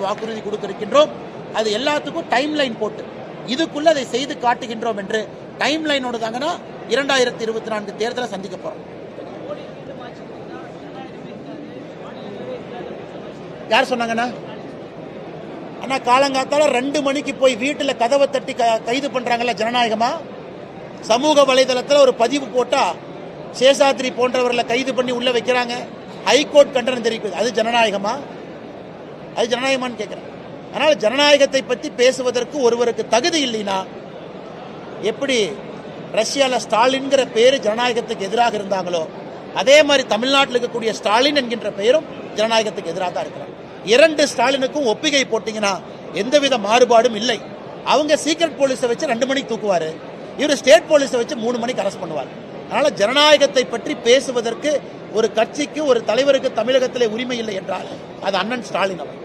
வாக்குறுதி கொடுத்திருக்கின்றோம். அது எல்லாத்துக்கும் டைம் லைன் போட்டு இதுக்குள்ள அதை செய்து காட்டுகின்றோம் என்று டைம் லைனோடு தாங்கன்னா 2024 தேர்தலை சந்திக்க போறோம். யார் சொன்னாங்கண்ணா? அண்ணா, காலங்காத்தால 2 மணிக்கு போய் வீட்டில் கதவை தட்டி கைது பண்றாங்கல்ல ஜனநாயகமா? சமூக வலைதளத்தில் ஒரு பதிவு போட்டா சேஷாத்ரி போன்றவர்களை கைது பண்ணி உள்ள வைக்கிறாங்க. ஹைகோர்ட் கண்டனம் தெரிவிக்குது. அது ஜனநாயகமா? அது ஜனநாயகமான்னு கேட்கிறேன். அதனால ஜனநாயகத்தை பற்றி பேசுவதற்கு ஒருவருக்கு தகுதி இல்லைன்னா எப்படி ரஷ்யாவில் ஸ்டாலின்கிற பேரு ஜனநாயகத்துக்கு எதிராக இருந்தாங்களோ அதே மாதிரி தமிழ்நாட்டில் இருக்கக்கூடிய ஸ்டாலின் என்கின்ற பெயரும் ஜனநாயகத்துக்கு எதிராக தான் இருக்கிறார். 2 ஸ்டாலினுக்கும் ஒப்பிகை போட்டீங்கன்னா எந்தவித மாறுபாடும் இல்லை. அவங்க சீக்ரெட் போலீஸை வச்சு 2 மணிக்கு தூக்குவாரு, இவர் ஸ்டேட் போலீஸை வச்சு 3 மணிக்கு அரெஸ்ட் பண்ணுவார். அதனால ஜனநாயகத்தை பற்றி பேசுவதற்கு ஒரு கட்சிக்கு ஒரு தலைவருக்கு தமிழகத்திலே உரிமை இல்லை என்றால் அது அண்ணன் ஸ்டாலின் அவர்.